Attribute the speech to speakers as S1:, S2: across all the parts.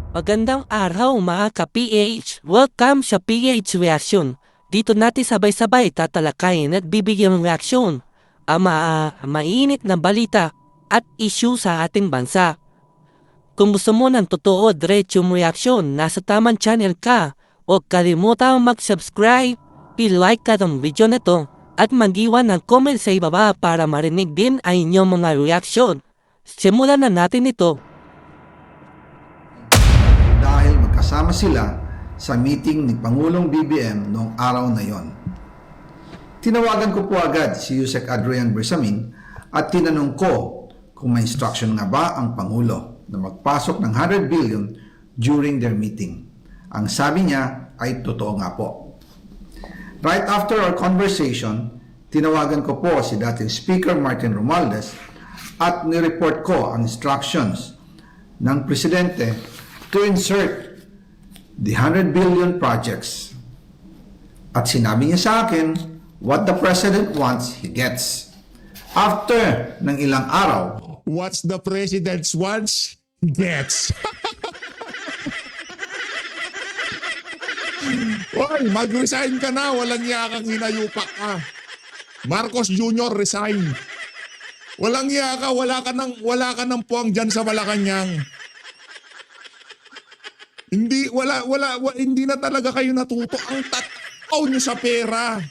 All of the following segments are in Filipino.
S1: Magandang araw mga ka-PH! Welcome sa PH Reaction. Dito natin sabay-sabay tatalakayin at bibigyan ng reaksyon ang mainit na balita at issue sa ating bansa. Kung gusto mo ng totoo diretsong reaksyon, nasa tamang channel ka. Huwag kalimutang mag-subscribe, i-like ka ng video na to at mag-iwan ng comment sa ibaba para marinig din ang inyong mga reaksyon. Simulan na natin ito.
S2: Dahil magkasama sila sa meeting ni Pangulong BBM noong araw na yon. Tinawagan ko po agad si Yusek Adrian Bersamin at tinanong ko kung may instruction nga ba ang Pangulo na magpasok ng 100 billion during their meeting. Ang sabi niya ay totoo nga po. Right after our conversation, tinawagan ko po si dating Speaker Martin Romualdez at nireport ko ang instructions ng Presidente to insert the 100 billion projects. At sinabi niya sa akin, what the President wants, he gets. After ng ilang araw,
S3: What's the President's wants, gets. Hoy, mag-resign ka na, walang yakang hinayupak ka. Marcos Jr. resign. Walang yaka, wala ka ng puwang dyan sa Malacanang. Hindi na talaga kayo natuto. Ang tataw nyo sa pera.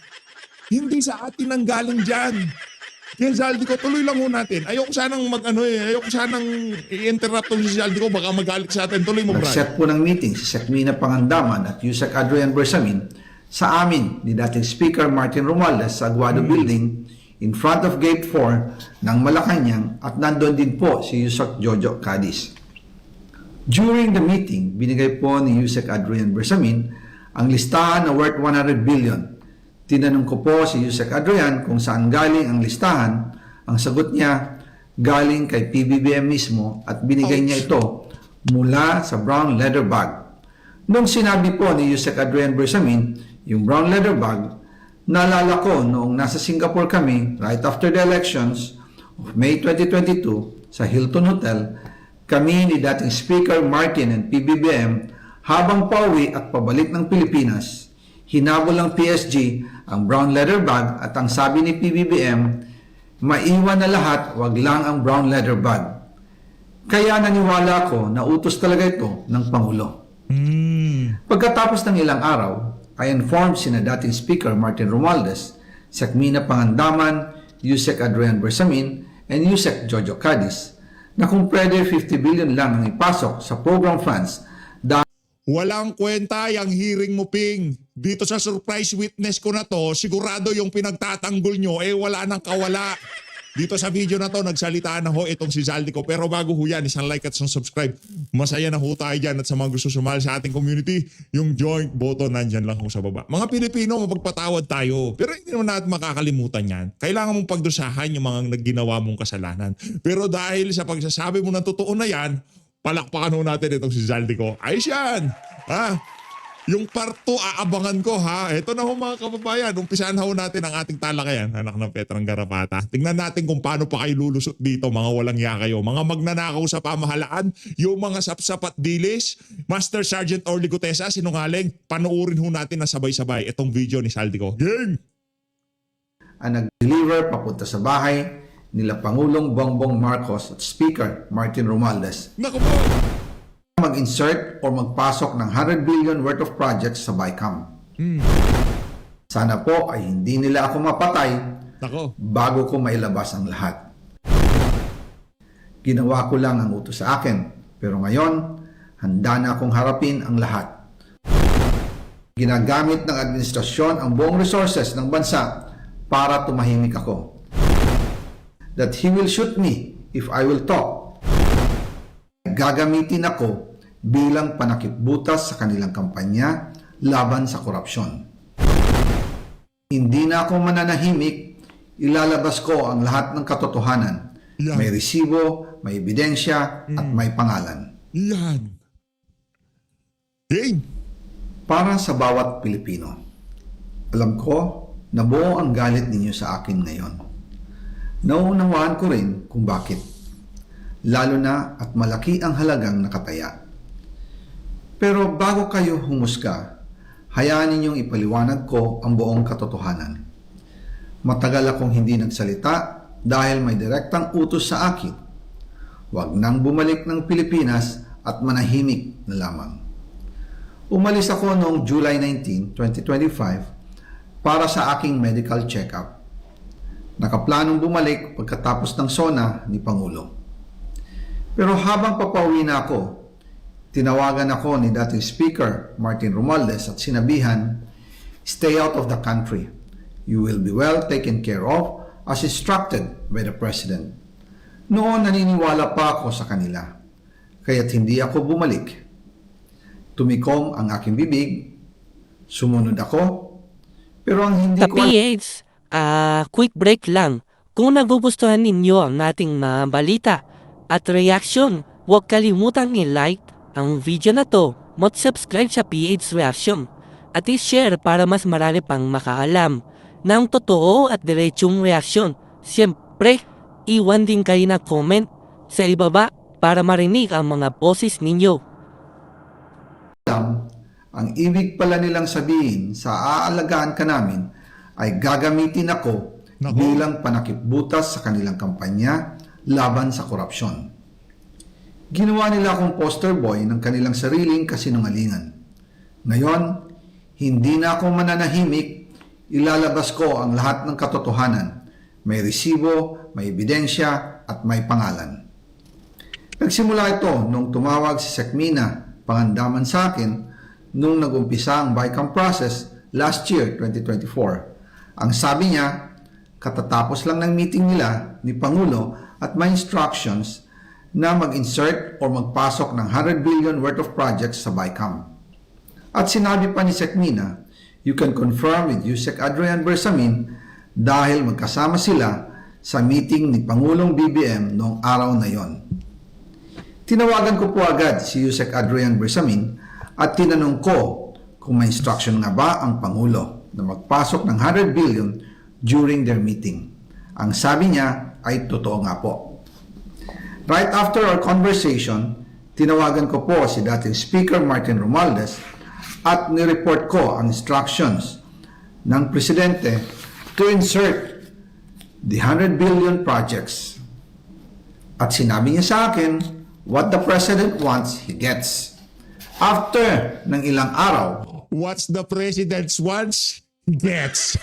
S3: Hindi sa atin ang galing dyan. Kaya Zaldico, tuloy lang ho natin. Ayoko sanang i-interrupt si Zaldico, baka magalit sa atin. Tuloy mo, Brad.
S2: nag-set po ng meeting si Sekmina Pangandaman at Yusek Adrian Bersamin sa amin ni dating Speaker Martin Romualdez sa Aguado Building in front of Gate 4 ng Malacanang at nandoon din po si Yusek Jojo Cadiz. During the meeting, binigay po ni Yusek Adrian Bersamin ang listahan na worth 100 billion. Tinanong ko po si Yusek Adrian kung saan galing ang listahan. Ang sagot niya, galing kay PBBM mismo at binigay niya ito mula sa brown leather bag. Nung sinabi po ni Yusek Adrian Bersamin yung brown leather bag, naalala ko noong nasa Singapore kami right after the elections of May 2022 sa Hilton Hotel, kami ni dating Speaker Martin and PBBM habang pauwi at pabalik ng Pilipinas, hinabol ng PSG ang brown leather bag at ang sabi ni PBBM, maiwan na lahat, wag lang ang brown leather bag. Kaya naniwala ko na utos talaga ito ng Pangulo. Pagkatapos ng ilang araw, I informed sina dating Speaker Martin Romualdez, Sekmina Pangandaman, Yusek Adrian Bersamin, and Yusek Jojo Cadiz na kung pwede 50 billion lang ang ipasok sa program funds dahil
S3: Walang kwenta yung hearing mo, Ping. Dito sa surprise witness ko na to, sigurado yung pinagtatanggol nyo, wala nang kawala. Dito sa video na to, nagsalita na ho itong si Zaldico. Pero bago ho yan, isang like at isang subscribe. Masaya na ho tayo dyan at sa mga gusto sumali sa ating community, yung joint button nandyan lang ho sa baba. Mga Pilipino, mapagpatawad tayo. Pero hindi naman natin makakalimutan yan. Kailangan mong pagdusahan yung mga nagginawa mong kasalanan. Pero dahil sa pagsasabi mo ng totoo na yan, palakpakan ho natin itong si Zaldico. Ayos yan! Ha? Yung part 2, aabangan ko ha. Ito na ho mga kababayan. Umpisahan ho natin ang ating talakayan. Anak ng Petrang Garapata. Tingnan natin kung paano pa kayo lulusot dito. Mga walang ya kayo. Mga magnanakaw sa pamahalaan. Yung mga sapsapat dilis. Master Sergeant Orly Gutesa, sinungaling. Panuorin ho natin na sabay-sabay itong video ni Zaldico. Game!
S2: ang nag-deliver papunta sa bahay nila Pangulong Bongbong Marcos at Speaker Martin Romualdez
S3: Naku po!
S2: mag-insert o magpasok ng 100 billion worth of projects sa BICAM. Sana po ay hindi nila ako mapatay
S3: Nako.
S2: bago ko mailabas ang lahat. Ginawa ko lang ang utos sa akin, pero ngayon, handa na akong harapin ang lahat. Ginagamit ng administrasyon ang buong resources ng bansa para tumahimik ako. That he will shoot me if I will talk. Gagamitin ako bilang panakipbutas sa kanilang kampanya laban sa korupsyon. Hindi na ako mananahimik, ilalabas ko ang lahat ng katotohanan.
S3: Yan.
S2: May resibo, may ebidensya, at may pangalan.
S3: Yan. Game!
S2: Para sa bawat Pilipino, alam ko na buo ang galit ninyo sa akin ngayon. Nauunawaan ko rin kung bakit. Lalo na at malaki ang halagang nakataya. Pero bago kayo humusga, hayaan ninyong ipaliwanag ko ang buong katotohanan. Matagal akong hindi nagsalita dahil may direktang utos sa akin. Huwag nang bumalik ng Pilipinas at manahimik na lamang. Umalis ako noong July 19, 2025 para sa aking medical check-up. Nakaplanong bumalik pagkatapos ng SONA ni Pangulo. Pero habang papauwi na ako, tinawagan ako ni dating Speaker Martin Romualdez at sinabihan, "Stay out of the country. You will be well taken care of as instructed by the President." Noon naniniwala pa ako sa kanila, kaya't hindi ako bumalik. Tumikom ang aking bibig, sumunod ako, pero ang hindi
S1: Sa
S2: ko
S1: PH, quick break lang. Kung nagugustuhan ninyo ang ating mga balita at reaction, huwag kalimutang i-like ang video na to, mag-subscribe sa PH Reaction at i-share para mas marami pang makaalam ng totoo at diretsong reaksyon. Siyempre, iwan din kayo na comment sa ibaba para marinig ang mga boses ninyo.
S2: alam, ang ibig pala nilang sabihin sa aalagaan ka namin ay gagamitin ako
S3: Nako.
S2: bilang panakipbutas sa kanilang kampanya laban sa korupsyon. Ginawa nila akong poster boy ng kanilang sariling kasinungalingan. Ngayon, hindi na ako mananahimik, ilalabas ko ang lahat ng katotohanan. May resibo, may ebidensya, at may pangalan. Nagsimula ito nung tumawag si Sekmina Pangandaman sa akin nung nagumpisa ang BICAM process last year, 2024. Ang sabi niya, katatapos lang ng meeting nila ni Pangulo at may instructions na mag-insert o magpasok ng 100 billion worth of projects sa BICAM. At sinabi pa ni Sekmina, you can confirm with Yusek Adrian Bersamin dahil magkasama sila sa meeting ni Pangulong BBM noong araw na yon. Tinawagan ko po agad si Yusek Adrian Bersamin at tinanong ko kung may instruction nga ba ang Pangulo na magpasok ng 100 billion during their meeting. Ang sabi niya ay totoo nga po. Right after our conversation, tinawagan ko po si dating Speaker Martin Romualdez at nireport ko ang instructions ng Presidente to insert the 100 billion projects. At sinabi niya sa akin, what the President wants, he gets. After ng ilang araw,
S3: What's the president's wants? Gets.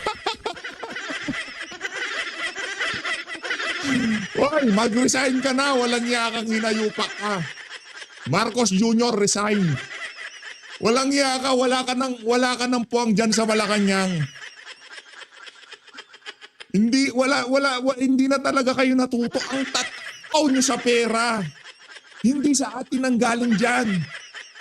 S3: Hoy, mag-resign ka na. Walang yakang hinayupak ka. Marcos Jr. resign. Walang yaka, wala ka ng puwang dyan sa Malacanang. Hindi na talaga kayo natuto. Ang tataw nyo sa pera. Hindi sa atin ang galing dyan.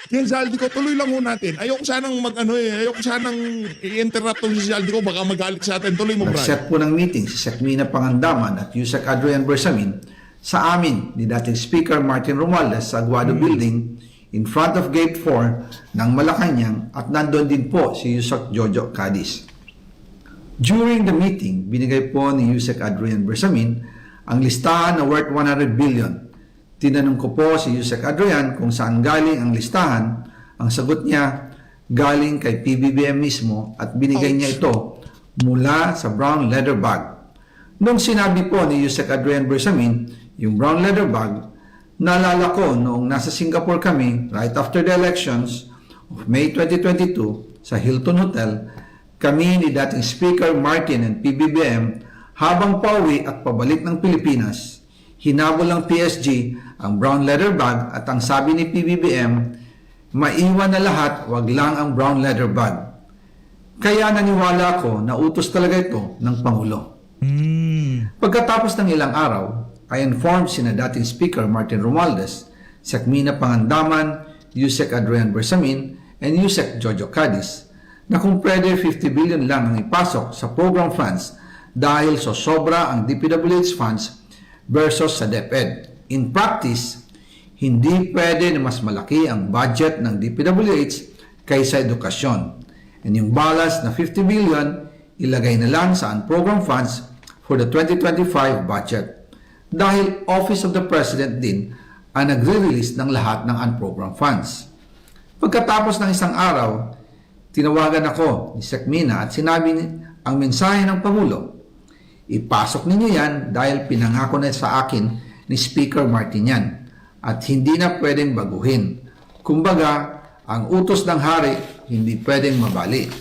S3: Kaya Zaldico, tuloy lang ho natin. Ayoko sanang ayoko sanang i-interrupt tong si Zaldico, baka magalit sa atin. Tuloy mo, Brian.
S2: nag-set po ng meeting si Sekmina Pangandaman at Yusek Adrian Bersamin sa amin ni dating Speaker Martin Romualdez sa Aguado Building in front of Gate 4 ng Malacanang at nandun din po si Yusek Jojo Cadiz. During the meeting, binigay po ni Yusek Adrian Bersamin ang listahan na worth 100 billion. Tinanong ko po si Yusek Adrian kung saan galing ang listahan. Ang sagot niya, galing kay PBBM mismo at binigay niya ito mula sa brown leather bag. Nung sinabi po ni Yusek Adrian Bersamin, yung brown leather bag, naalala ko noong nasa Singapore kami right after the elections of May 2022 sa Hilton Hotel, kami ni dating Speaker Martin and PBBM habang pauwi at pabalik ng Pilipinas, hinabol ng PSG ang brown leather bag at ang sabi ni PBBM, maiwan na lahat, wag lang ang brown leather bag. Kaya naniwala ako na utos talaga ito ng Pangulo. Pagkatapos ng ilang araw, I informed sina dating Speaker Martin Romualdez, Sekmina Pangandaman, Yusek Adrian Bersamin, and Yusek Jojo Cadiz na kung pwede 50 billion lang ang ipasok sa program funds dahil so sobra ang DPWH funds versus sa DepEd. In practice, hindi pwede na mas malaki ang budget ng DPWH kaysa edukasyon. And yung balance na 50 billion, ilagay na lang sa unprogram funds for the 2025 budget. Dahil Office of the President din ang nagre-release ng lahat ng unprogram funds. Pagkatapos ng isang araw, tinawagan ako ni Sec Mina at sinabi ang mensahe ng Pangulo. Ipasok ninyo yan dahil pinangako na sa akin ni Speaker Martin yan at hindi na pwedeng baguhin. Kumbaga, ang utos ng hari hindi pwedeng mabali.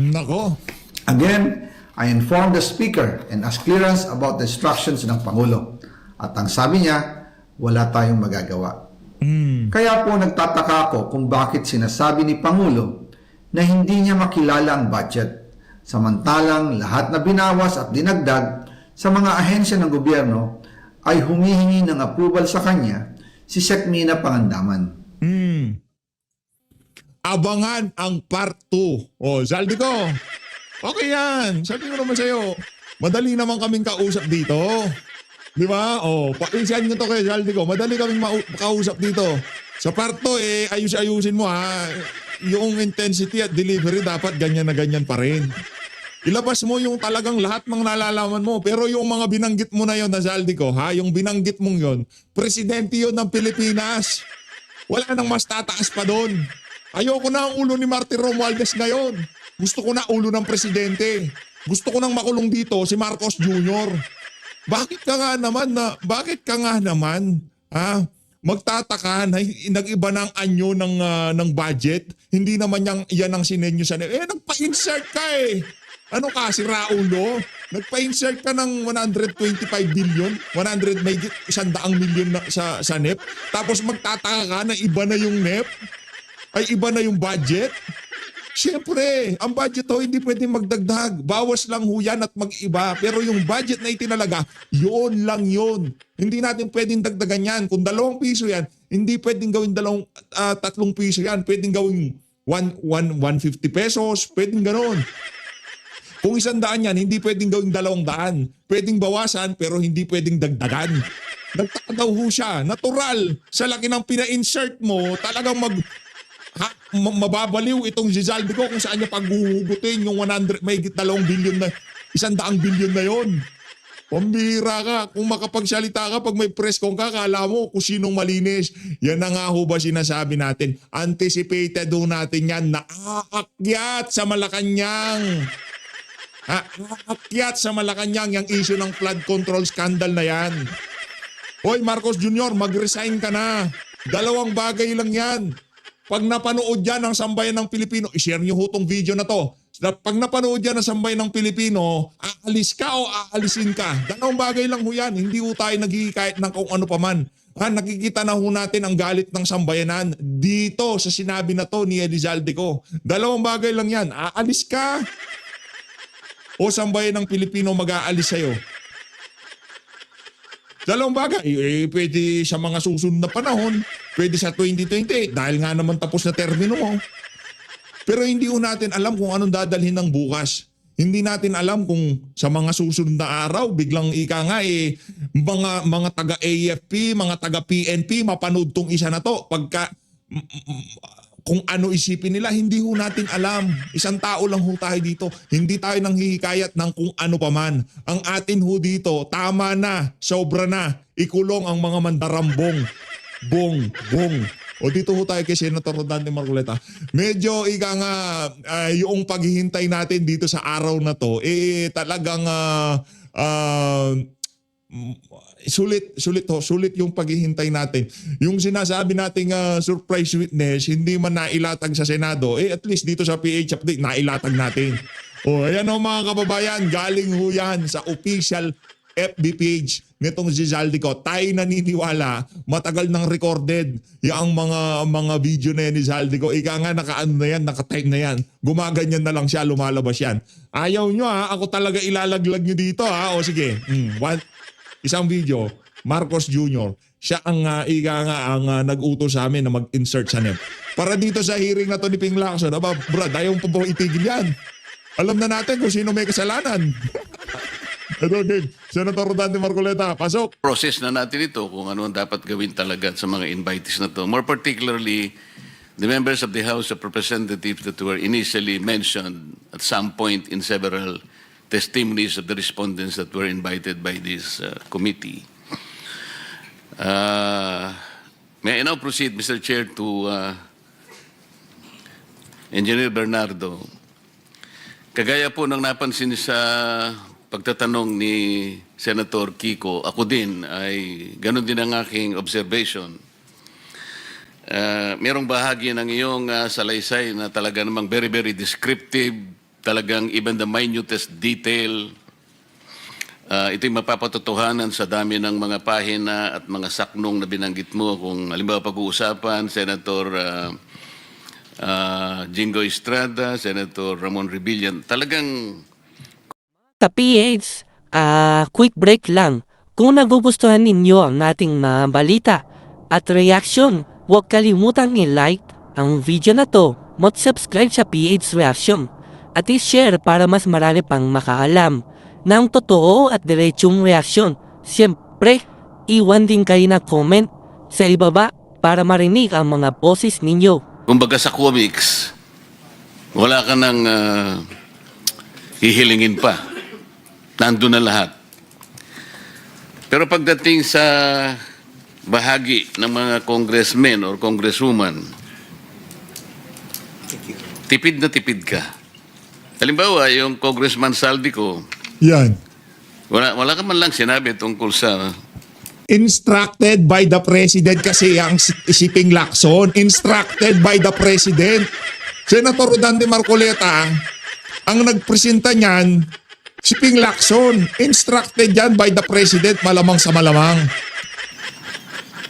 S3: Nako.
S2: Again, I informed the Speaker and asked clearance about the instructions ng Pangulo. At ang sabi niya, wala tayong magagawa. Kaya po nagtataka ako kung bakit sinasabi ni Pangulo na hindi niya makilala ang budget. Samantalang lahat na binawas at dinagdag sa mga ahensya ng gobyerno ay humihingi ng approval sa kanya si Sec Mina Pangandaman.
S3: Abangan ang part 2. O, Zaldico. Okay yan. Sabi ko naman sa'yo, madali naman kaming kausap dito. Di ba? O, pakinsihan nyo to kay Zaldico. Madali kaming kausap dito. Sa part 2, ayus-ayusin mo ha. Yung intensity at delivery dapat ganyan na ganyan pa rin. Ilabas mo yung talagang lahat ng nalalaman mo. Pero yung mga binanggit mo na yon na Zaldico, ha? Yung binanggit mong yon, presidente yon ng Pilipinas. Wala nang mas tataas pa doon. Ayoko na ang ulo ni Martin Romualdez ngayon. Gusto ko na ulo ng presidente. Gusto ko nang makulong dito si Marcos Jr. Bakit ka nga naman, ha? Magtataka na nag-iba ng anyo ng budget. Hindi naman yan ang sinenyo sa nagpa-insert ka eh. Ano ka, si Raulo? Nagpa-insert ka ng 125 billion, 100 may 100 million sa NEP. Tapos magtataka ka na iba na yung NEP? Ay iba na yung budget? Siyempre, ang budget ho hindi pwedeng magdagdag. Bawas lang ho yan at mag-iba. Pero yung budget na itinalaga, yun lang yun. Hindi natin pwedeng dagdagan yan. Kung 2 piso yan, hindi pwedeng gawin 3 piso yan. Pwedeng gawin 150 pesos. Pwedeng ganon. Kung 100 yan, hindi pwedeng gawin 200. Pwedeng bawasan pero hindi pwedeng dagdagan. Nagtaka daw ho siya. Natural. Sa laki ng pina-insert mo, talagang mababaliw itong si Zaldico kung saan niya paghuhugutin yung 100, may 2 billion na, 100 billion na yon. Pambira ka. Kung makapagsalita ka pag may press con ka, kala mo kung sinong malinis. Yan na nga ho ba sinasabi natin. Anticipated ho natin yan. Nakaakyat sa Malacanang. Aakyat sa Malacanang yung issue ng flood control scandal na yan. Hoy Marcos Jr., mag-resign ka na. 2 bagay lang yan. Pag napanood yan ng sambayan ng Pilipino, i-share nyo ho tong video na to. Pag napanood yan ng sambayan ng Pilipino, aalis ka o aalisin ka. 2 bagay lang ho yan. Hindi ho tayo naghihikayat ng kung ano paman. Nakikita na ho natin ang galit ng sambayanan dito sa sinabi na to ni Elizalde ko. 2 bagay lang yan. Aalis ka o sambayan ng Pilipino mag-aalis sa'yo. 2 bagay. Pwede sa mga susunod na panahon. Pwede sa 2028 dahil nga naman tapos na termino mo. Pero hindi ho natin alam kung anong dadalhin ng bukas. Hindi natin alam kung sa mga susunod na araw, biglang mga taga-AFP, mga taga-PNP, mapanood tong isa na to. Pagka kung ano isipin nila, hindi ho natin alam. Isang tao lang ho tayo dito. Hindi tayo nang hihikayat ng kung ano paman. Ang atin ho dito, tama na, sobra na, ikulong ang mga mandarambong. Bong. O dito ho tayo kay Senator Rodante Marcoleta. Medyo yung paghihintay natin dito sa araw na to, talagang sulit yung paghihintay natin. Yung sinasabi nating surprise witness, hindi man nailatag sa Senado, at least dito sa PH update, nailatag natin. Ayan o mga kababayan, galing ho yan sa official FB page nitong si Zaldico. Tayo naniniwala, matagal nang recorded yung mga video na yan ni Zaldico. Ika nga naka-ano na yan, naka-time na yan. Gumaganyan na lang siya, lumalabas yan. Ayaw nyo ako talaga ilalaglag nyo dito O sige, isang video, Marcos Jr. Siya ang nag-utos sa amin na mag-insert sa NEP. Para dito sa hearing na to ni Ping Lacson, Brad, ayaw po itigil yan. Alam na natin kung sino may kasalanan. Okay, Senator Rodante Marcoleta, pasok.
S4: Process na natin ito kung ano ang dapat gawin talaga sa mga invitees na to. More particularly, the members of the House of Representatives that were initially mentioned at some point in several testimonies of the respondents that were invited by this committee. May I now proceed, Mr. Chair, to Engineer Bernardo, kagaya po ng napansin sa pagtatanong ni Senator Kiko, ako din ay ganun din ang aking observation. Merong bahagi ng iyong salaysay na talaga namang very, very descriptive, talagang even the minutest detail. Ito'y mapapatotohanan sa dami ng mga pahina at mga saknong na binanggit mo. Kung halimbawa pag-uusapan, Senator Jingo Estrada, Senator Ramon Rebillan, talagang
S1: Ka-PH, quick break lang. Kung nagugustuhan ninyo ang ating mga balita at reaction, huwag kalimutang i-like ang video na to, mag-subscribe sa PH Reaction at i-share para mas marami pang makaalam ng totoo at diretsong reaksyon. Siyempre, iwan din kayo na comment sa ibaba para marinig ang mga boses ninyo.
S4: kumbaga sa comics, wala ka nang hihilingin pa. Nandun na lahat. Pero pagdating sa bahagi ng mga congressmen or congresswoman, tipid na tipid ka. Halimbawa, yung Congressman Saldico,
S3: Yan.
S4: wala ka man lang sinabi tungkol sa
S3: Instructed by the President kasi ang Shipping Lacson. Instructed by the President. Senator Rodante Marcoleta, ang nagpresenta niyan, Shipping Lacson. Instructed yan by the President, malamang sa malamang.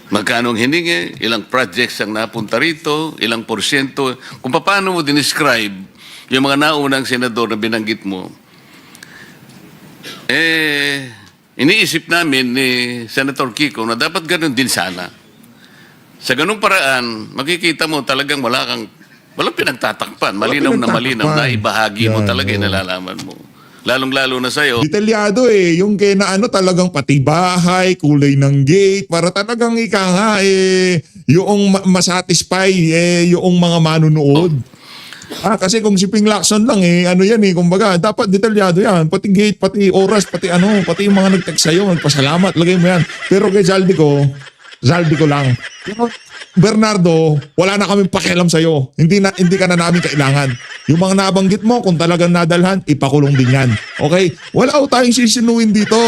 S4: magkano ang hiningi, ilang projects ang napunta rito, ilang porsyento. Kung paano mo dinescribe yung mga naunang senador na binanggit mo, iniisip namin ni Senator Kiko na dapat ganun din sana. Sa ganung paraan, makikita mo talagang walang pinagtatakpan. Malinaw na malinaw na ibahagi mo
S3: Yan,
S4: talaga yung
S3: oo.
S4: nalalaman mo. Lalong-lalo na sa'yo.
S3: Detalyado yung kaya na talagang pati bahay, kulay ng gate, para talagang ika nga yung masatisfy yung mga manunood. Kasi kung Shipping Lacson lang kumbaga, dapat detalyado yan. Pati gate, pati oras, pati yung mga nag-text sa'yo, nagpasalamat, lagay mo yan. Pero kay Zaldico lang. Pero Bernardo, wala na kaming pakialam sa'yo. Hindi ka na namin kailangan. Yung mga nabanggit mo, kung talagang nadalhan, ipakulong din yan. Okay? Wala ko tayong sisinuin dito.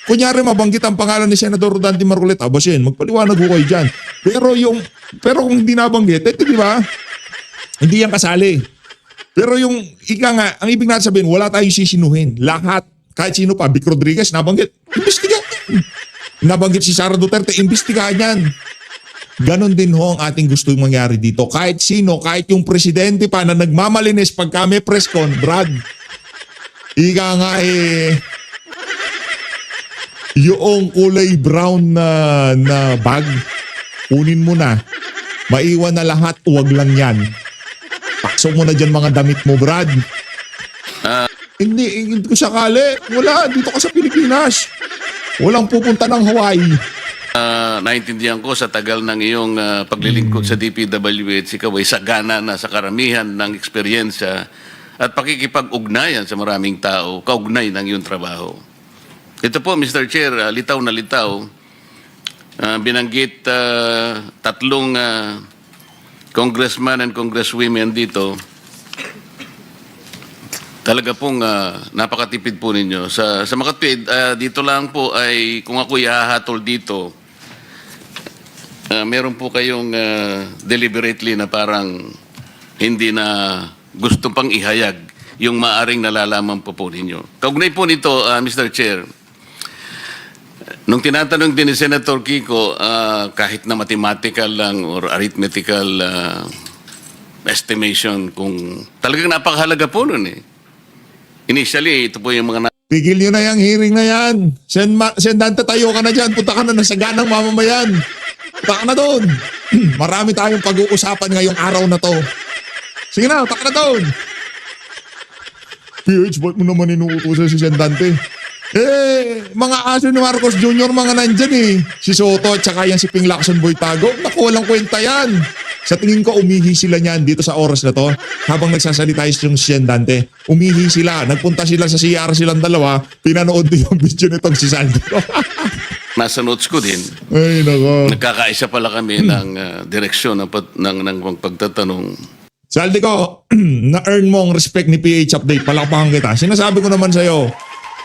S3: Kunyari mabanggit ang pangalan ni Senador Rodante Marcoleta, basin, magpaliwanag ko kayo dyan. Pero kung hindi nabanggit, di ba? Hindi yan kasali. Pero yung ang ibig natin sabihin, wala tayong sisinuhin. Lahat, kahit sino pa, Vic Rodriguez, nabanggit, imbestigahan. Nabanggit si Sara Duterte, imbestigahan yan. Ganon din ho ang ating gustong mangyari dito. Kahit sino, kahit yung presidente pa na nagmamalinis pagka may press con, Brad, ika nga yung kulay brown na bag, kunin mo na. Maiwan na lahat, huwag lang yan. Paksok mo na dyan mga damit mo, Brad. Hindi ko sakali. Wala, dito ka sa Pilipinas. Walang pupunta ng Hawaii.
S4: Naintindihan ko sa tagal ng iyong paglilingkod sa DPWH, ikaw ay sagana na sa karamihan ng eksperyensya at pakikipag-ugnayan sa maraming tao, kaugnay ng iyong trabaho. Ito po, Mr. Chair, litaw na litaw, binanggit tatlong congressman and congresswomen dito. Talaga pong napakatipid po ninyo. Sa makatipid, dito lang po ay kung ako ihahatol dito, meron po kayong deliberately na parang hindi na gusto pang ihayag yung maaring nalalaman po ninyo. Kaugnay po nito, Mr. Chair, nung tinatanong din ni Senator Kiko, kahit na mathematical lang or arithmetical estimation, kung talagang napakahalaga po nun Initially, ito po yung mga
S3: Pigil nyo na yung hearing na yan. Sendante, tayo ka na dyan. Punta ka na ng saganang mamamayan. Punta ka na doon. Marami tayong pag-uusapan ngayong araw na to. Sige na, punta ka na doon. PH, ba't mo naman inuutosan si Sendante? Mga aso ni Marcos Jr. mga nandyan Si Soto at saka yan si Ping Lacson Boy Tago. Naku, walang kwenta yan. Sa tingin ko, umihi sila niyan dito sa oras na to. Habang nagsasalita yung Sendante, umihi sila. Nagpunta sila sa CR silang dalawa. Pinanood din yung video nitong si Saldico.
S4: nasa notes ko din.
S3: Ay, nako.
S4: Nagkakaisa pala kami ng direksyon ng pagtatanong.
S3: Saldico, na-earn mo ang respect ni PH Update. Palakpakan kita. Sinasabi ko naman sa'yo,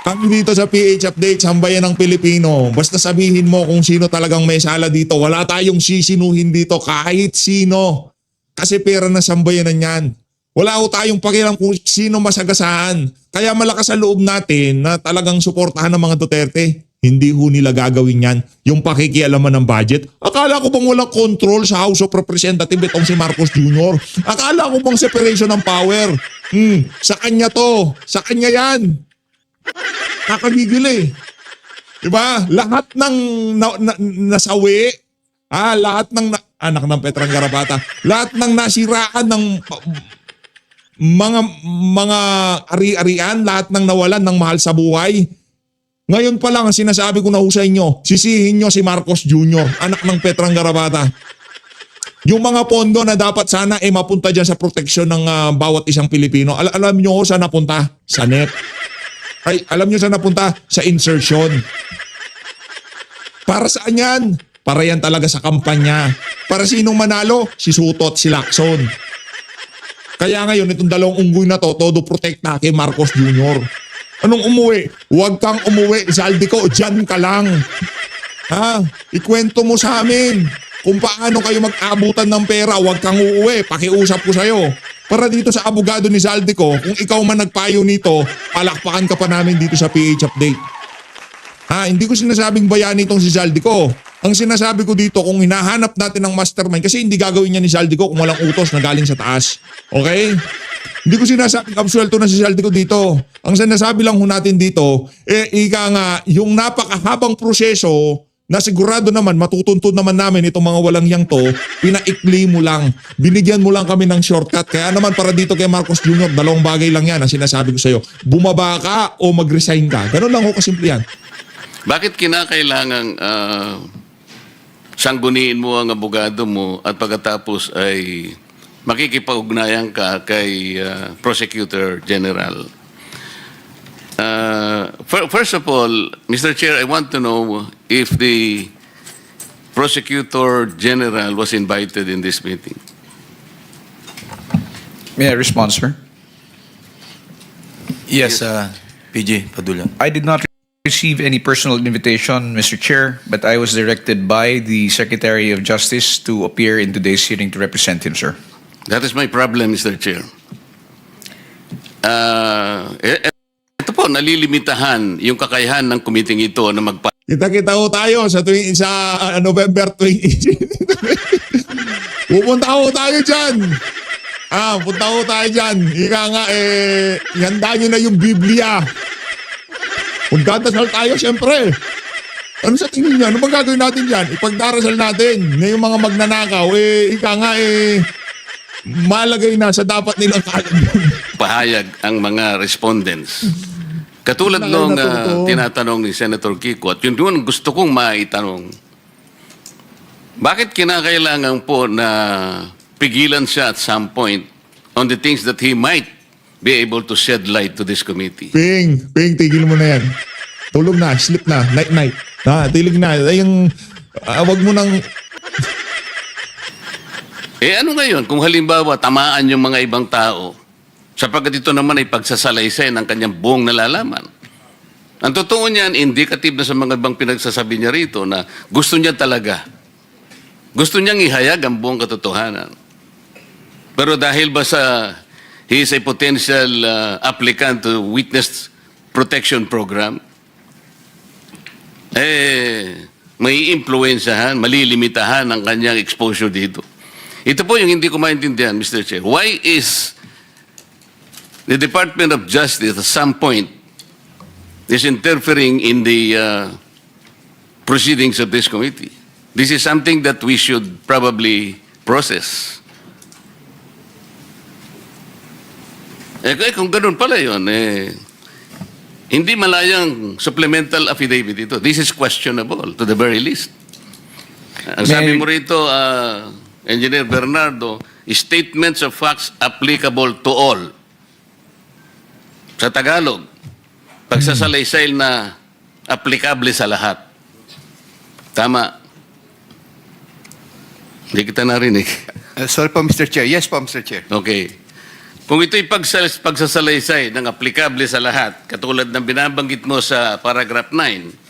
S3: kami dito sa PH Update, sambayan ng Pilipino. Basta sabihin mo kung sino talagang may sala dito. Wala tayong sisinuhin dito kahit sino. Kasi pera na sambayanan yan. Wala ko tayong pakialam kung sino masagasaan. Kaya malakas sa loob natin na talagang suportahan ng mga Duterte. Hindi ho nila gagawin yan. Yung pakikialaman ng budget. Akala ko bang walang control sa House of Representatives itong si Marcos Jr.? Akala ko bang separation ng power? Sa kanya to. Sa kanya yan. Kakagigil eh. Diba? Lahat ng nasawi, lahat ng anak ng Petrang Garabata, lahat ng nasiraan ng mga ari-arian, lahat ng nawalan ng mahal sa buhay. Ngayon pa lang ang sinasabi ko na ho sa inyo, sisihin nyo si Marcos Jr., anak ng Petrang Garabata. Yung mga pondo na dapat sana mapunta dyan sa proteksyon ng bawat isang Pilipino. Alam nyo ko saan napunta? Sa NEP. Ay, alam nyo saan napunta? Sa insertion. Para saan yan? Para yan talaga sa kampanya. Para sinong manalo? Si Sutot, si Lacson. Kaya ngayon, itong dalawang unggoy na to, todo protekta kay Marcos Jr. Anong umuwi? Huwag kang umuwi, Saldico, dyan ka lang. Ikwento mo sa amin kung paano kayo mag-abutan ng pera. Huwag kang uuwi, pakiusap ko sa'yo. Para dito sa abogado ni Saldico, kung ikaw man nagpayo nito, palakpakan ka pa namin dito sa PH Update. Hindi ko sinasabing bayani itong si Saldico. Ang sinasabi ko dito, kung hinahanap natin ng mastermind, kasi hindi gagawin niya ni Saldico kung walang utos na galing sa taas. Okay? Hindi ko sinasabing absuelto na si Saldico dito. Ang sinasabi lang ho natin dito, ika nga, yung napakahabang proseso na sigurado naman, matutuntun naman namin itong mga walang yang to, pinaikli mo lang. Binigyan mo lang kami ng shortcut. Kaya naman para dito kay Marcos Jr., dalawang bagay lang yan ang sinasabi ko sa'yo. Bumaba ka o mag-resign ka. Ganun lang ho kasimple yan.
S4: Bakit kinakailangang sangguniin mo ang abogado mo at pagkatapos ay makikipag-ugnayan ka kay Prosecutor General? First of all, Mr. Chair, I want to know if the Prosecutor General was invited in this meeting.
S5: May I respond, sir? Yes, PJ Padula. I did not receive any personal invitation, Mr. Chair, but I was directed by the Secretary of Justice to appear in today's hearing to represent him, sir.
S4: That is my problem, Mr. Chair. Ito po, nalilimitahan yung kakayahan ng committee ito na
S3: Kita-kita ho tayo sa November 20. Pupunta ho tayo dyan. Punta ho tayo dyan. Ika nga, ihanda nyo na yung Biblia. Magdadasal tayo, siyempre. Ano sa tingin niya? Ano bang gagawin natin dyan? Ipagdarasal natin na yung mga magnanakaw, ika nga, malagay na sa dapat nilang kalan.
S4: pahayag ang mga respondents. Katulad nung tinatanong ni Senator Kiko, at yun gusto kong maitanong, bakit kinakailangan po na pigilan siya at some point on the things that he might be able to shed light to this committee?
S3: Ping, tigil mo na yan. Tulog na, sleep na, night. Tilig na. Wag mo nang...
S4: Ano ngayon kung halimbawa tamaan yung mga ibang tao sapagkat ito naman ay pagsasalaysay ng kanyang buong nalalaman? Ang totoo niyan, indicative na sa mga ibang pinagsasabi niya rito na gusto niya talaga. Gusto niyang ihayag ang buong katotohanan. Pero dahil ba sa he is a potential applicant to Witness Protection Program, may impluensyahan, malilimitahan ang kanyang exposure dito. Ito po yung hindi ko maintindihan, Mr. Chair. Why is the Department of Justice at some point is interfering in the proceedings of this committee? This is something that we should probably process. Kung ganun pala yun, hindi malayang supplemental affidavit ito. This is questionable to the very least. Ang sabi mo rito, Engineer Bernardo, statements of facts applicable to all. Sa Tagalog, pagsasalaysay na applicable sa lahat. Tama. Hindi kita narinig.
S6: Sorry po, Mr. Chair. Yes po, Mr. Chair.
S4: Okay. Kung ito'y pagsasalaysay ng aplikable sa lahat, katulad ng binabanggit mo sa paragraph 9,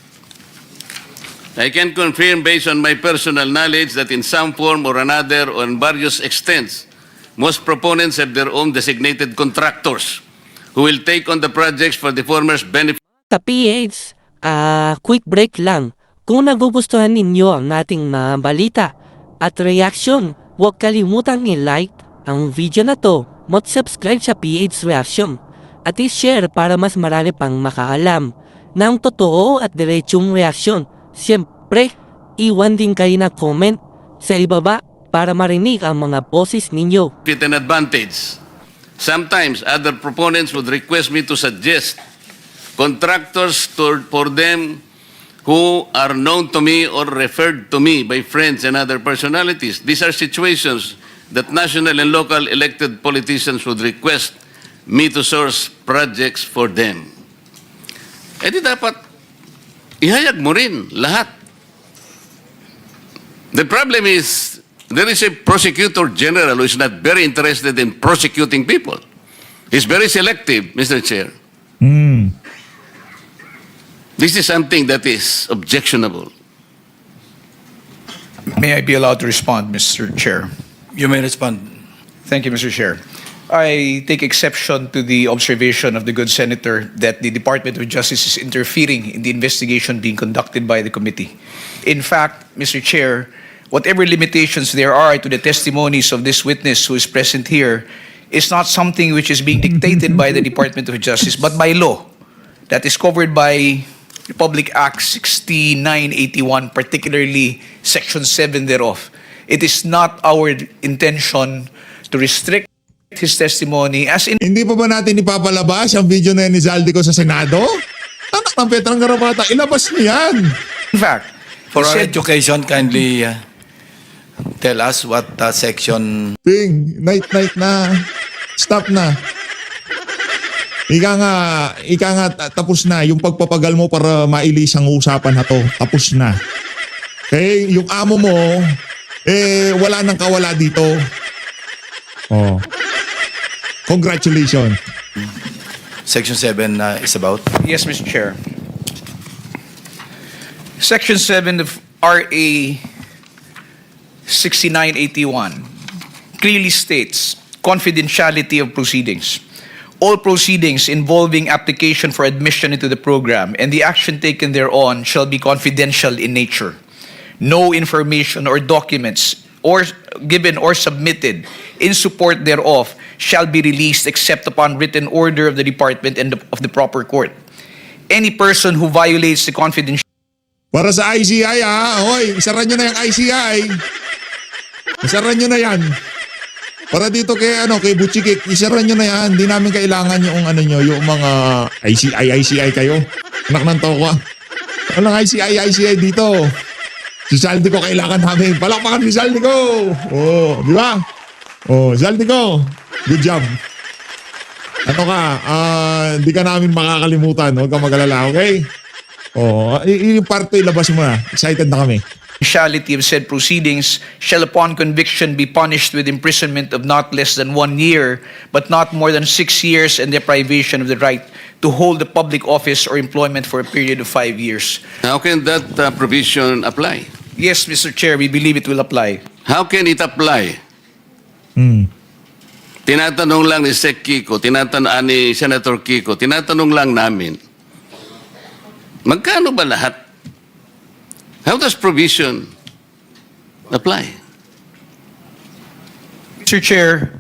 S4: I can confirm based on my personal knowledge that in some form or another, on various extents, most proponents have their own designated contractors who will take on the projects for the former's benefit.
S1: Sa PH, quick break lang. Kung nagugustuhan ninyo ang ating mga balita at reaction, huwag kalimutang i-like ang video na to, mag-subscribe sa PH Reaction at i-share para mas marami pang makaalam ng totoo at diretsong reaksyon. Siyempre, iwan din kayo na comment sa ibaba para marinig ang mga boses ninyo.
S4: And advantage. Sometimes other proponents would request me to suggest contractors for them who are known to me or referred to me by friends and other personalities. These are situations that national and local elected politicians would request me to source projects for them. Eh di dapat ihayag mo rin lahat. The problem is, there is a prosecutor general who is not very interested in prosecuting people. He's very selective, Mr. Chair. This is something that is objectionable.
S5: May I be allowed to respond, Mr. Chair?
S6: You may respond.
S5: Thank you, Mr. Chair. I take exception to the observation of the good senator that the Department of Justice is interfering in the investigation being conducted by the committee. In fact, Mr. Chair, whatever limitations there are to the testimonies of this witness who is present here is not something which is being dictated by the Department of Justice, but by law that is covered by Republic Act 6981, particularly Section 7 thereof. It is not our intention to restrict his testimony as in
S3: Hindi pa ba natin ipapalabas ang video na yan ni Zaldico sa Senado? Anak ng Petrang Garapata, ilabas niyo yan.
S5: fact.
S6: For
S5: he
S6: our
S5: said-
S6: education, kindly tell us what section.
S3: Ping, night na. Stop na. Ika nga, tapos na. Yung pagpapagal mo para mailis ang usapan na to, tapos na. Okay, yung amo mo, wala nang kawala dito. Oh. Congratulations.
S6: Section 7 is about.
S5: Yes, Mr. Chair. Section 7 of RA 6981 clearly states confidentiality of proceedings. All proceedings involving application for admission into the program and the action taken thereon shall be confidential in nature. No information or documents or given or submitted in support thereof shall be released except upon written order of the department and of the proper court. Any person who violates the confidentiality
S3: Para sa ICI hoy, isara nyo na yung ICI. Isara nyo na yan. Para dito kay Butchikik, isara nyo na yan. Hindi namin kailangan yung yung mga ICI kayo. Anak ng toko. Walang ICI dito. Si Zaldico kailangan namin. Palakpakan si Zaldico. Oh, di ba? Oh, Zaldico. Good job. Hindi ka namin makakalimutan. Huwag ka mag-alala, okay? Oh, yung parte ilabas mo na. Excited na kami.
S5: of said proceedings shall upon conviction be punished with imprisonment of not less than 1 year, but not more than 6 years, and deprivation of the right to hold a public office or employment for a period of 5 years.
S4: How can that provision apply?
S5: Yes, Mr. Chair, we believe it will apply.
S4: How can it apply? Tinatanong lang ni Sec Kiko, ni Senator Kiko, tinatanong lang namin, magkano ba lahat? How does provision apply?
S5: Mr. Chair,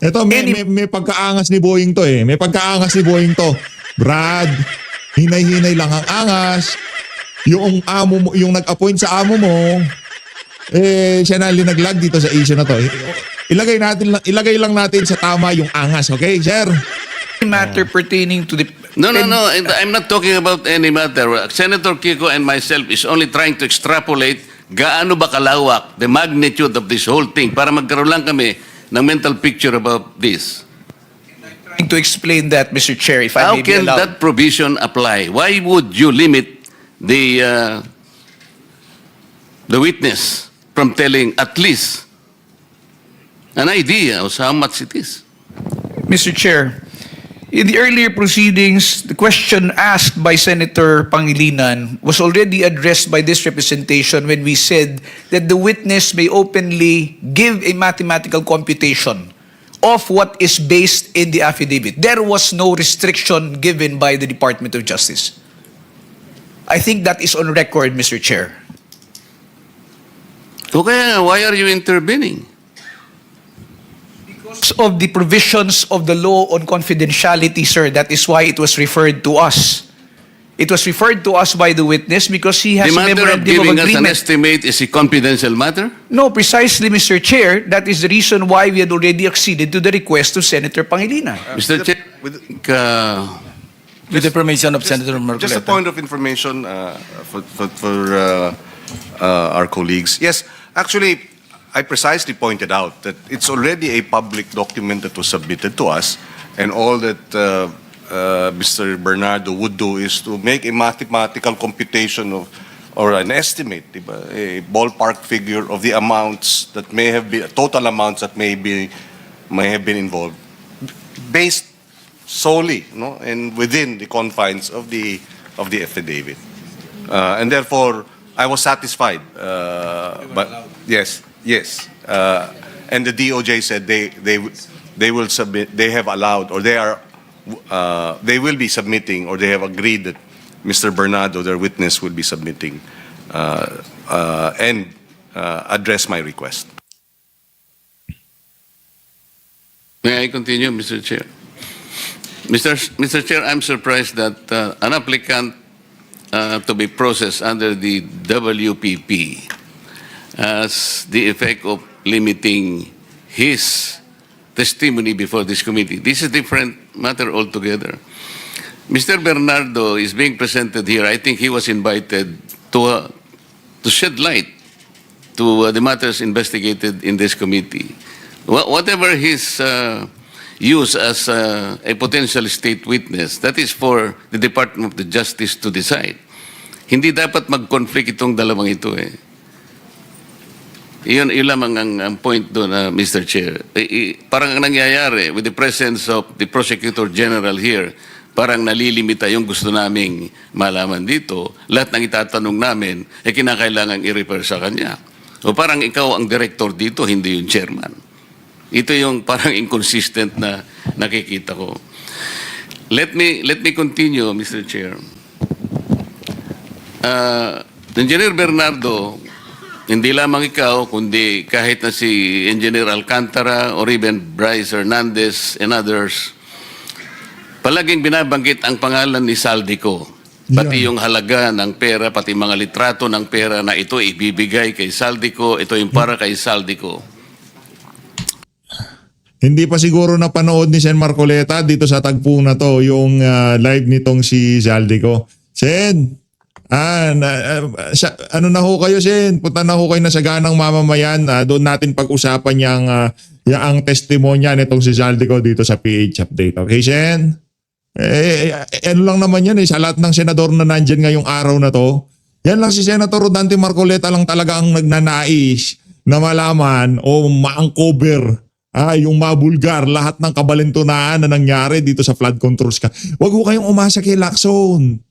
S3: Ito, may pagkaangas ni Boying to eh. May pagkaangas ni Boying to. Brad, hinay-hinay lang ang angas. Yung amo mo, yung nag-appoint sa amo mo, siya na linaglag dito sa issue na to. Ilagay lang natin sa tama yung angas, okay, sir?
S5: matter pertaining to the...
S4: No. I'm not talking about any matter. Senator Kiko and myself is only trying to extrapolate gaano ba kalawak, the magnitude of this whole thing para magkaroon lang kami ng mental picture about this.
S5: To explain that, Mr. Chair, if I
S4: How
S5: may be
S4: can
S5: allowed.
S4: that provision apply? Why would you limit the witness from telling at least an idea of how much it is.
S5: Mr. Chair, in the earlier proceedings, the question asked by Senator Pangilinan was already addressed by this representation when we said that the witness may openly give a mathematical computation of what is based in the affidavit. There was no restriction given by the Department of Justice. I think that is on record, Mr. Chair.
S4: Okay, why are you intervening?
S5: Because of the provisions of the law on confidentiality, sir, that is why it was referred to us. It was referred to us by the witness because he has
S4: The
S5: a
S4: matter of
S5: memorandum of
S4: giving us an
S5: agreement.
S4: estimate is a confidential matter?
S5: No, precisely, Mr. Chair. That is the reason why we had already acceded to the request of Senator Pangilinan.
S4: Mr. Chair,
S6: With the permission of Senator Marcoleta.
S7: Just a point of information for our colleagues. Yes, actually, I precisely pointed out that it's already a public document that was submitted to us, and all that Mr. Bernardo would do is to make a mathematical computation of, or an estimate, diba? A ballpark figure of the amounts that may have been, total amounts that may have been involved, based solely, no, and within the confines of the affidavit, and therefore I was satisfied. But yes, and the DOJ said they will submit. They have allowed, or they will be submitting, or they have agreed that Mr. Bernardo, their witness, will be submitting and address my request.
S4: may I continue, Mr. Chair? Mr. Chair, I'm surprised that an applicant to be processed under the WPP has the effect of limiting his testimony before this committee. This is a different matter altogether. Mr. Bernardo is being presented here. I think he was invited to shed light to the matters investigated in this committee. Whatever his use as a potential state witness, that is for the Department of the Justice to decide. Hindi dapat mag-conflict itong dalawang ito eh. Yun lamang ang point doon, Mr. Chair. Parang ang nangyayari with the presence of the Prosecutor General here, parang nalilimita yung gusto naming malaman dito. Lahat ng itatanong namin, kinakailangan i-refer sa kanya. O parang ikaw ang director dito, hindi yung chairman. Ito yung parang inconsistent na nakikita ko. Let me continue, Mr. Chair. Engineer Bernardo, hindi lamang ikaw, kundi kahit na si Engineer Alcantara or even Bryce Hernandez and others, palaging binabanggit ang pangalan ni Saldico. Pati yung halaga ng pera, pati mga litrato ng pera na ito ibibigay kay Saldico, ito yung para kay Saldico.
S3: Hindi pa siguro napanood ni Sen Marcoleta dito sa tagpo na to yung live nitong si Zaldico. Sen, ano na ho kayo, Sen? Punta na ho kayo na sa ganang mamamayan. Doon natin pag-usapan yung testimonya nitong si Zaldico dito sa PH Update. Okay, Sen? Ano lang naman yan sa lahat ng senador na nandyan ngayong araw na to. Yan lang si Senator Rodante Marcoleta lang talaga ang nagnanais na malaman o ma-uncover yung mabulgar lahat ng kabalintunaan na nangyari dito sa flood controls ka. Huwag ho kayong umasa kay Lacson.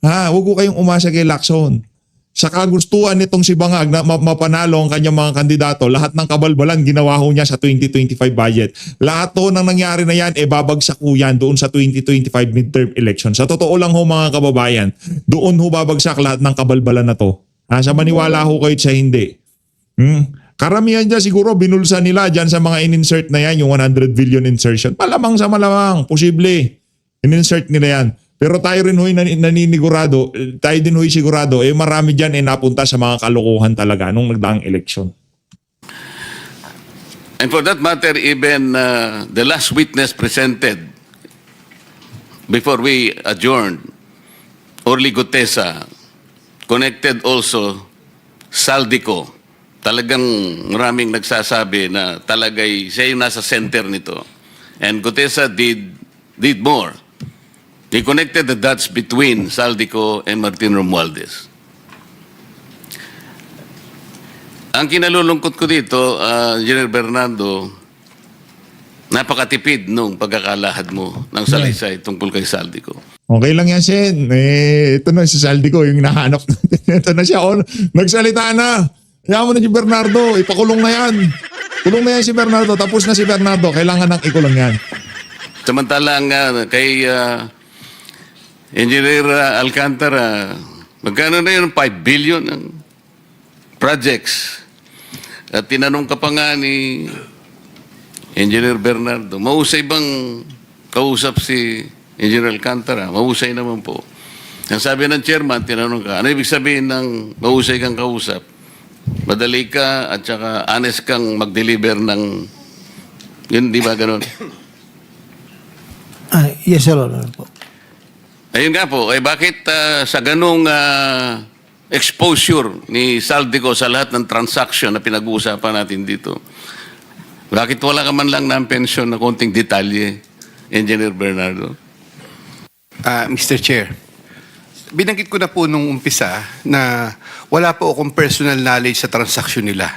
S3: Huwag ho kayong umasa kay Lacson. Sa kagustuhan nitong si Bangag na mapanalo ang kanyang mga kandidato, lahat ng kabalbalan ginawa ho niya sa 2025 budget. Lahat to nang nangyari na yan, babagsak ho yan doon sa 2025 midterm election. Sa totoo lang ho mga kababayan, doon ho babagsak lahat ng kabalbalan na to. Sa maniwala ho kayo sa hindi. Karamihan dyan siguro binulsa nila dyan sa mga in-insert na yan, yung 100 billion insertion. Malamang sa malamang, posible. In-insert nila yan. Pero tayo rin ho'y naninigurado, tayo din ho'y sigurado, marami dyan napunta sa mga kalokohan talaga nung nagdaang eleksyon.
S4: And for that matter, even the last witness presented before we adjourned, Orly Gutesa, connected also Saldico. Talagang maraming nagsasabi na talagay siya yung nasa center nito. And Gutesa did more. He connected the dots between Saldico and Martin Romualdez. Ang kinalulungkot ko dito, Engineer Bernardo, napakatipid nung pagkakalahad mo ng salaysay tungkol kay Saldico.
S3: Okay lang yan, Sen. Ito na si Saldico, yung nahanap natin. Ito na siya. Oh, nagsalita na. Kaya mo na si Bernardo. Ipakulong na yan. Kulong na yan si Bernardo. Tapos na si Bernardo. Kailangan nang ikulong yan.
S4: Samantalang kay Engineer Alcantara, magkano na yun? 5 billion ang projects. At tinanong ka pa nga ni Engineer Bernardo, mahusay bang kausap si Engineer Alcantara? Mahusay naman po. Ang sabi ng chairman, tinanong ka, ano ibig sabihin ng mahusay kang kausap? Madali ka at saka honest kang mag-deliver ng, yun, di ba ganun?
S8: Yes, Your Honor po.
S4: Ayun nga po, bakit sa ganung exposure ni Saldico sa lahat ng transaction na pinag-uusapan natin dito, bakit wala ka man lang ng pension na konting detalye, Engineer Bernardo?
S9: Mr. Chair, binanggit ko na po nung umpisa na wala po akong personal knowledge sa transaksyon nila.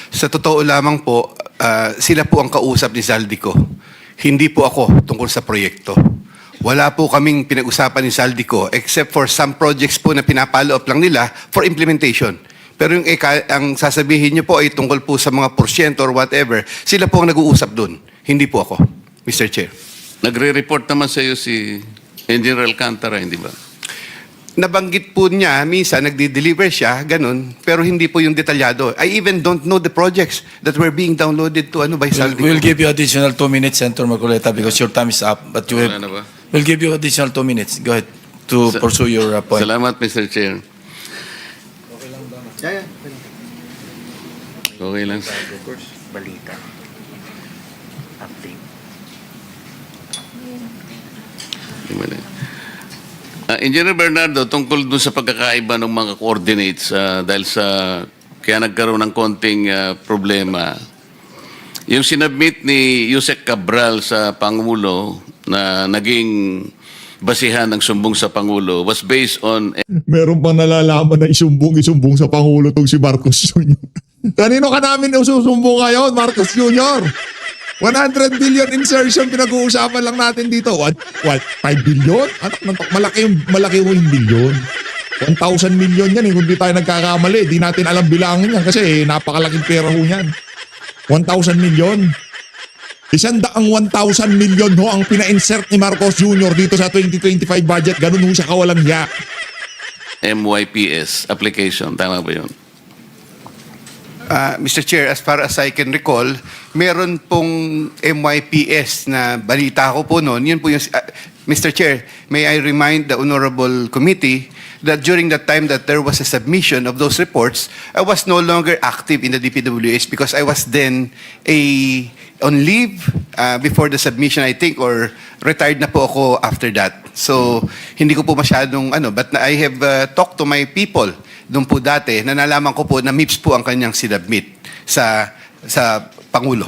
S9: Sa totoo lamang po, sila po ang kausap ni Saldico. Hindi po ako tungkol sa proyekto. Wala po kaming pinag-usapan ni Saldico except for some projects po na pinapalo up lang nila for implementation. Pero yung ang sasabihin niyo po ay tungkol po sa mga porsyento or whatever, sila po ang nag-uusap doon. Hindi po ako, Mr. Chair.
S4: Nagre-report naman sa iyo si Engineer Alcantara, hindi ba?
S9: Nabanggit po niya, minsan nagdi-deliver siya, ganun, pero hindi po yung detalyado. I even don't know the projects that were being downloaded to by Saldico.
S6: We'll give you additional 2 minutes, Senator Marcoleta, because your time is up. But you
S4: Wala na ba?
S6: we'll give you additional 2 minutes. Go ahead to pursue your point.
S4: Salamat, Mr. Chair. Okay lang.
S10: Balita. Update.
S4: Engineer Bernardo, tungkol dun sa pagkakaiba ng mga coordinates dahil sa kaya nagkaroon ng konting problema. Yung sinubmit ni Yusek Cabral sa Pangulo na naging basihan ng sumbong sa Pangulo was based on
S3: Meron pang nalalaman na isumbong sa Pangulo tong si Marcos Jr. Kanino ka namin ususumbong ngayon, Marcos Jr.? 100 billion insertion pinag-uusapan lang natin dito. What? 5 billion? Malaki yung billion. 1,000 million yan kung di tayo nagkakamali. Di natin alam bilangin yan kasi napakalaking pera ho yan. 1,000 million. 100 million ho ang pina-insert ni Marcos Jr. dito sa 2025 budget. Ganun ho siya kawalang hiya.
S4: MYPS application. Tama ba yun?
S9: Mr. Chair, as far as I can recall, meron pong MYPS na balita ko po noon. Yun po yung, Mr. Chair, may I remind the Honorable Committee that during the time that there was a submission of those reports, I was no longer active in the DPWH because I was then on leave before the submission, I think, or retired na po ako after that. So, hindi ko po masyadong but I have talked to my people doon po dati na nalaman ko po na MIPS po ang kanyang sinubmit sa Pangulo,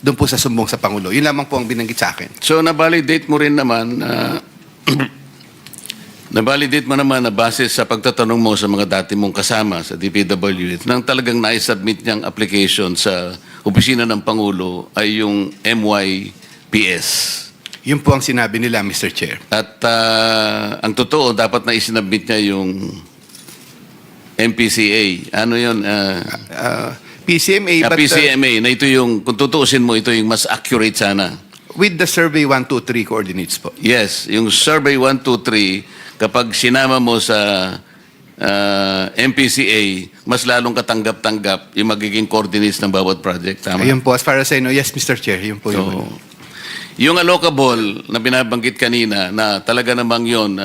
S9: doon po sa sumbong sa Pangulo. Yun lamang po ang binanggit sa akin.
S4: So, na-validate mo rin naman na-validate mo naman na base sa pagtatanong mo sa mga dati mong kasama sa DPWH nang talagang na-submit niyang application sa opisina ng Pangulo ay yung MYPS.
S9: Yun po ang sinabi nila, Mr. Chair.
S4: At ang totoo, dapat na isinabit niya yung MPCA. Ano yun?
S9: PCMA, but
S4: PCMA, na ito yung, kung tutuusin mo, ito yung mas accurate sana.
S9: with the survey 1, 2, 3 coordinates po.
S4: Yes, yung survey 1, 2, 3, kapag sinama mo sa MPCA, mas lalong katanggap-tanggap yung magiging coordinates ng bawat project. Tama?
S9: Ayun po, as far as I know, yes, Mr. Chair, yun po
S4: So,
S9: yun.
S4: yung allocable na binabanggit kanina, na talaga namang yun,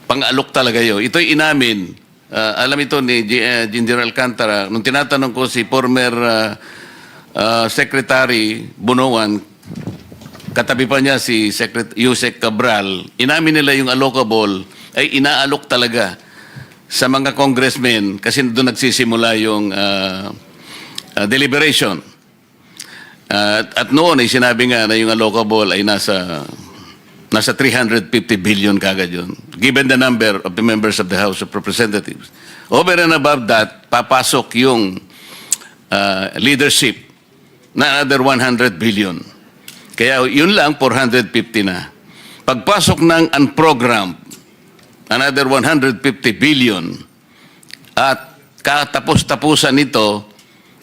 S4: pang-alok talaga yun. Ito'y inamin. Alam ito ni General Alcantara, nung tinatanong ko si former Secretary Bunungan, katabi pa niya si Yusek Cabral, inamin nila yung allocable ay inaalok talaga sa mga congressmen kasi doon nagsisimula yung deliberation. At noon ay sinabi nga na yung allocable ay nasa 350 billion kagad yun, given the number of the members of the House of Representatives. Over and above that, papasok yung leadership na another 100 billion. Kaya yun lang, 450 na. Pagpasok ng unprogrammed, another 150 billion. At katapos-tapusan nito,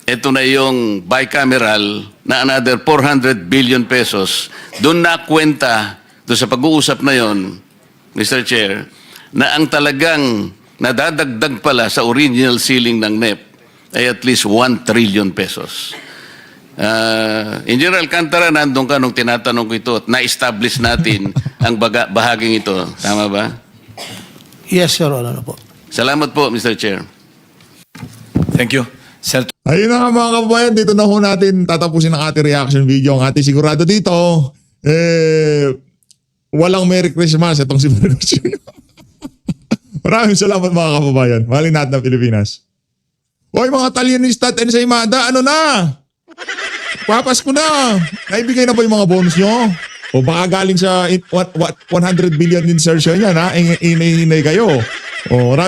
S4: ito na yung bicameral na another 400 billion pesos. Doon na kwenta, doon sa pag-uusap na yon, Mr. Chair, na ang talagang nadadagdag pala sa original ceiling ng NEP ay at least 1 trillion pesos. Engineer Alcantara, nandun ka nung tinatanong ko ito at na-establish natin ang bahaging ito. Tama ba?
S6: Yes, Your Honor po.
S4: Salamat po, Mr. Chair.
S6: Thank you. Senator
S3: Ayun na nga mga kababayan, dito na ho natin tatapusin ang ating reaction video. Ang ating sigurado dito, walang Merry Christmas itong si Marcos Jr. Maraming salamat mga kababayan. Mahalin natin ang Pilipinas. Hoy mga Talyanista at Ensaymada, ano na? Papasko na. Naibigay na ba yung mga bonus nyo? O baka galing sa 100 billion insertion yan ha? Inay kayo. O